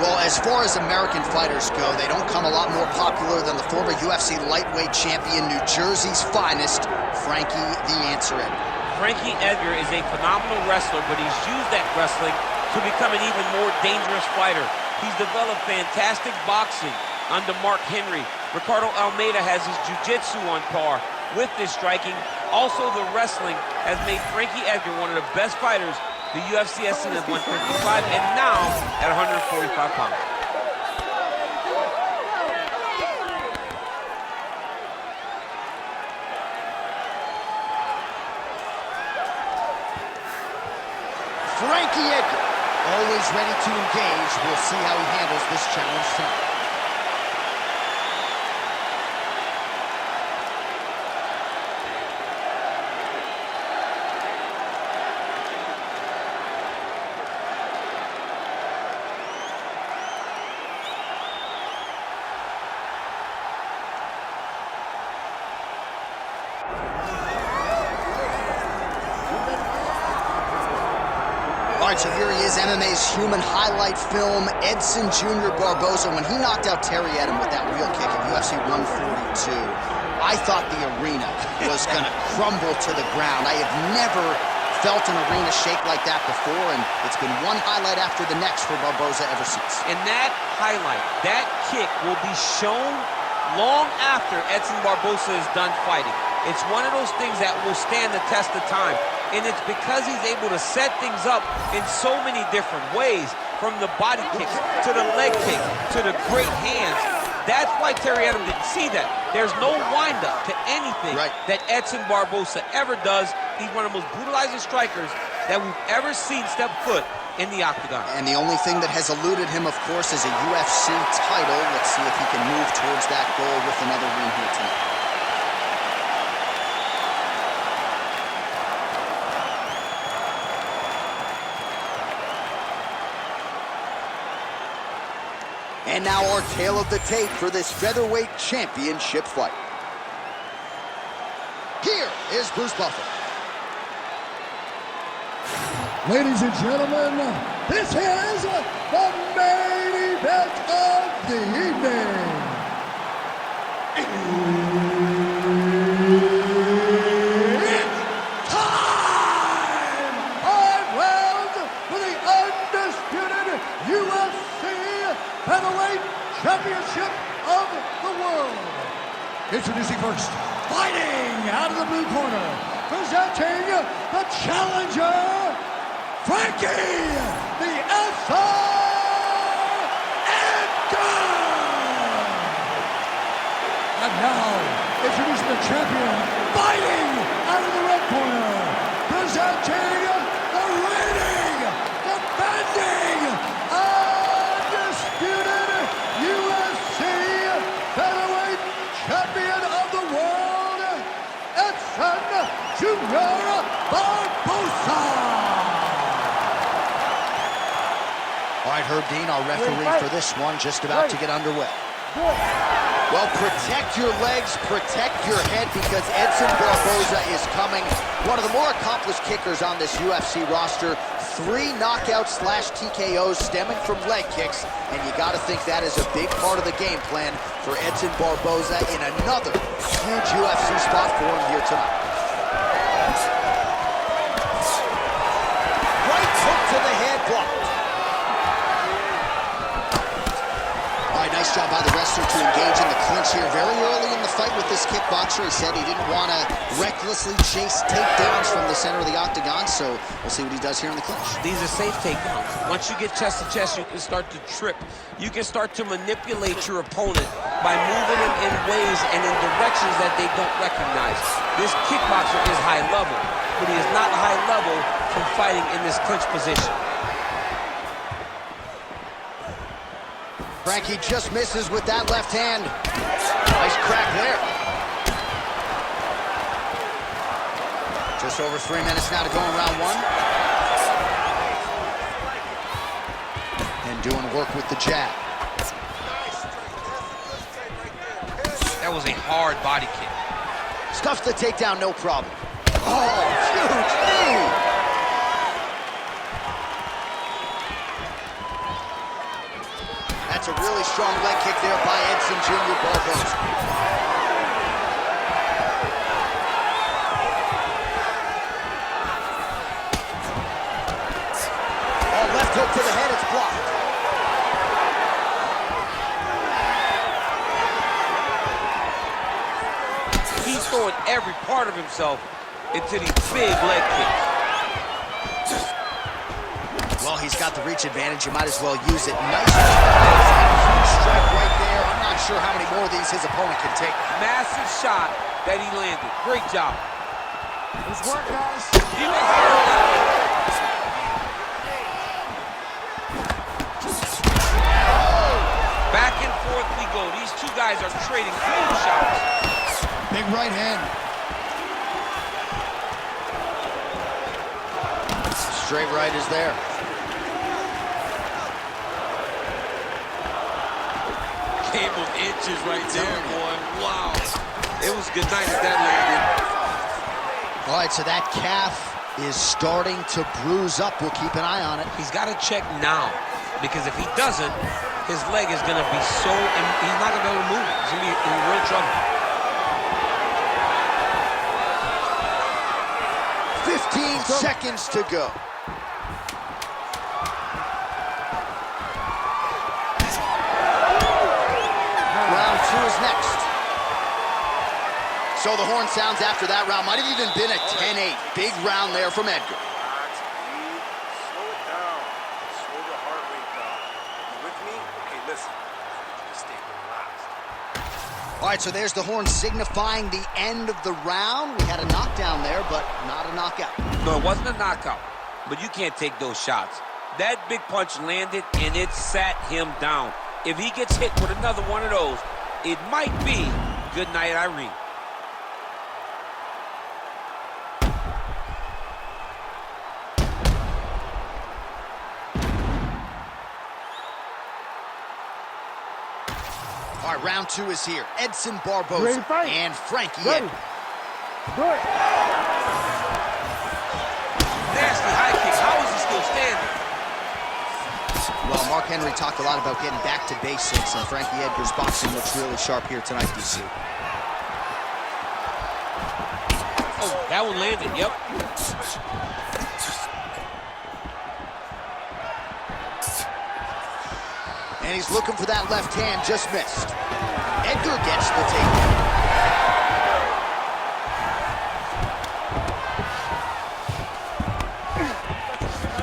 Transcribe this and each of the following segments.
Well, as far as American fighters go, they don't come a lot more popular than the former UFC lightweight champion, New Jersey's finest, Frankie the Answer Edgar. Frankie Edgar is a phenomenal wrestler, but he's used that wrestling to become an even more dangerous fighter. He's developed fantastic boxing under Mark Henry. Ricardo Almeida has his jiu-jitsu on par with this striking. Also, the wrestling has made Frankie Edgar one of the best fighters the UFC has seen at 155 and now at 145 pounds. Frankie Edgar, always ready to engage. We'll see how he handles this challenge tonight. So here he is, MMA's human highlight film, Edson Jr. Barboza. When he knocked out Terry Edom with that real kick at UFC 142, I thought the arena was going to crumble to the ground. I have never felt an arena shake like that before, and it's been one highlight after the next for Barboza ever since. And that highlight, that kick will be shown long after Edson Barboza is done fighting. It's one of those things that will stand the test of time. And it's because he's able to set things up in so many different ways, from the body kicks to the leg kicks to the great hands. That's why Terry Edom didn't see that. There's no windup to anything that Edson Barboza ever does. He's one of the most brutalizing strikers that we've ever seen step foot in the octagon. And the only thing that has eluded him, of course, is a UFC title. Let's see if he can move towards that goal with another win here tonight. And now our tale of the tape for this featherweight championship fight. Here is Bruce Buffer. Ladies and gentlemen, this is the main event of the evening. It's time! 5 rounds for the undisputed UFC Featherweight Championship of the world. Introducing first, fighting out of the blue corner, presenting the challenger, Frankie the Edgar. And now, introducing the champion, fighting out of the red corner, presenting the reigning, defending, undisputed UFC Featherweight Champion of the world, Edson Jr. Barboza. All right, Herb Dean, our referee for this one, just about to get underway. Well, protect your legs, protect your head, because Edson Barboza is coming. One of the more accomplished kickers on this UFC roster. 3 knockouts/TKOs stemming from leg kicks, and you got to think that is a big part of the game plan for Edson Barboza in another huge UFC spot for him here tonight. Right hook to the head, blocked. Nice job by the wrestler to engage in the clinch here very early in the fight with this kickboxer. He said he didn't want to recklessly chase takedowns from the center of the octagon, so we'll see what he does here in the clinch. These are safe takedowns. Once you get chest to chest, you can start to trip. You can start to manipulate your opponent by moving them in ways and in directions that they don't recognize. This kickboxer is high level, but he is not high level from fighting in this clinch position. Frankie just misses with that left hand. Nice crack there. Just over 3 minutes now to go in round 1. And doing work with the jab. That was a hard body kick. Stuffs the takedown, no problem. Oh, huge knee! That's a really strong leg kick there by Edson Jr. Barboza. Oh, left hook to the head, it's blocked. He's throwing every part of himself into these big leg kicks. Well, he's got the reach advantage. You might as well use it. Nice huge strike right there. I'm not sure how many more of these his opponent can take. Massive shot that he landed. Great job. Nice work, guys. He makes it. Back and forth we go. These two guys are trading clean shots. Big right hand. Straight right is there. Game of inches right there, boy. Wow. It was good night as that landed. All right, so that calf is starting to bruise up. We'll keep an eye on it. He's got to check now, because if he doesn't, his leg is going to be so, he's not going to be able to move. He's going to be in real trouble. 15 seconds to go. Round 2 is next. So the horn sounds after that round. Might have even been a 10-8. Big round there from Edgar. Slow it down. Slow the heart rate down. You with me? Okay, listen. Just stay relaxed. All right, so there's the horn signifying the end of the round. We had a knockdown there, but not a knockout. No, it wasn't a knockout, but you can't take those shots. That big punch landed, and it sat him down. If he gets hit with another one of those, it might be good night, Irene. All right, round 2 is here. Edson Barboza and Frankie Edgar. Nasty high kick. How is he still standing? Well, Mark Henry talked a lot about getting back to basics, and Frankie Edgar's boxing looks really sharp here tonight, DC. Oh, that one landed, yep. And he's looking for that left hand, just missed. Edgar gets the takedown.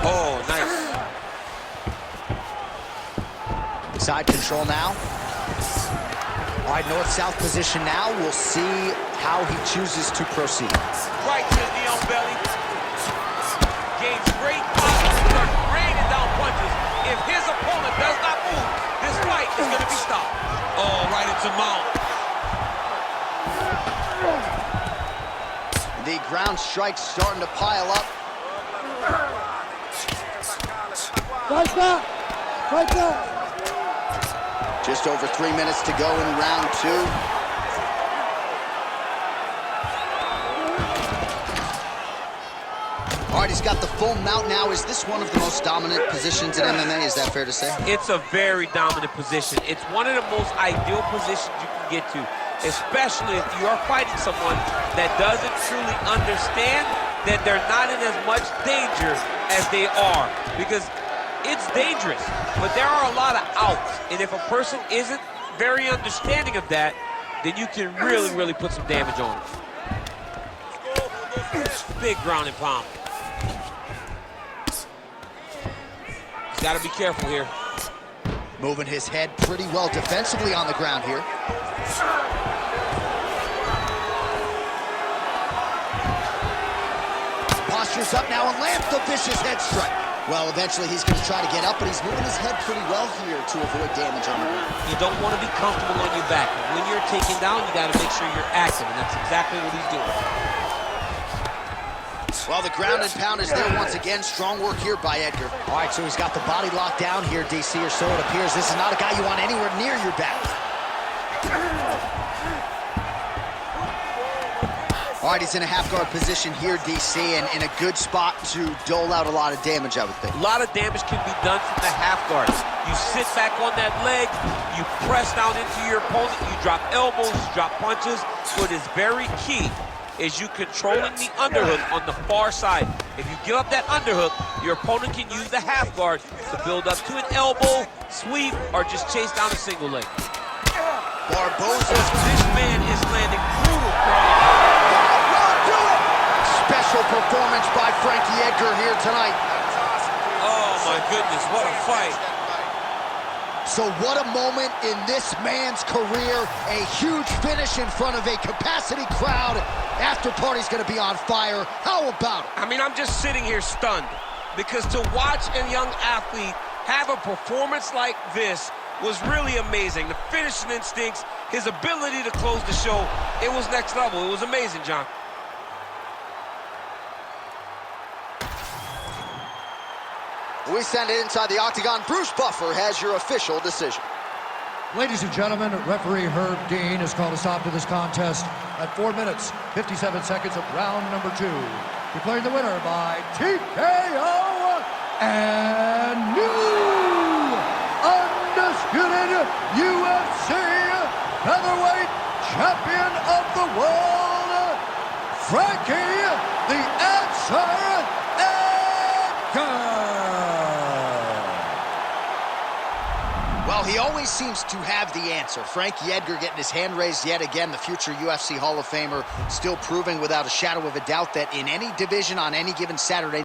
Oh, nice. Side control now. All right, north-south position now. We'll see how he chooses to proceed. Right to the knee on belly. Gains great power. Starts raining down punches. If his opponent does not move, this fight is going to be stopped. Oh, right into mount. The ground strikes starting to pile up. Right back. Right back. Just over 3 minutes to go in round 2. All right, he's got the full mount now. Is this one of the most dominant positions in MMA? Is that fair to say? It's a very dominant position. It's one of the most ideal positions you can get to, especially if you are fighting someone that doesn't truly understand that they're not in as much danger as they are. Because it's dangerous, but there are a lot of outs. And if a person isn't very understanding of that, then you can really, really put some damage on it. Big ground and pound. He's got to be careful here. Moving his head pretty well defensively on the ground here. Postures up now and lands the vicious head strike. Well, eventually he's going to try to get up, but he's moving his head pretty well here to avoid damage on the ground. You don't want to be comfortable on your back. When you're taken down, you got to make sure you're active, and that's exactly what he's doing. Well, the ground and pound is there once again. Strong work here by Edgar. All right, so he's got the body locked down here, DC, or so it appears. This is not a guy you want anywhere near your back. All right, he's in a half-guard position here, DC, and in a good spot to dole out a lot of damage, I would think. A lot of damage can be done from the half guard. You sit back on that leg, you press down into your opponent, you drop elbows, you drop punches. What is very key is you controlling the underhook on the far side. If you give up that underhook, your opponent can use the half guard to build up to an elbow, sweep, or just chase down a single leg. Barboza. This man is landing brutal throws. Special performance by Frankie Edgar here tonight. Oh my goodness, what a fight. So what a moment in this man's career. A huge finish in front of a capacity crowd. After party's gonna be on fire. How about it? I mean, I'm just sitting here stunned because to watch a young athlete have a performance like this was really amazing. The finishing instincts, his ability to close the show, it was next level. It was amazing, John. We send it inside the octagon. Bruce Buffer has your official decision. Ladies and gentlemen, referee Herb Dean has called a stop to this contest at 4 minutes, 57 seconds of round number 2. Declaring the winner by TKO and new undisputed UFC featherweight champion of the world, Frankie the Edgar Edgar. Well, he always seems to have the answer. Frankie Edgar getting his hand raised yet again, the future UFC Hall of Famer, still proving without a shadow of a doubt that in any division on any given Saturday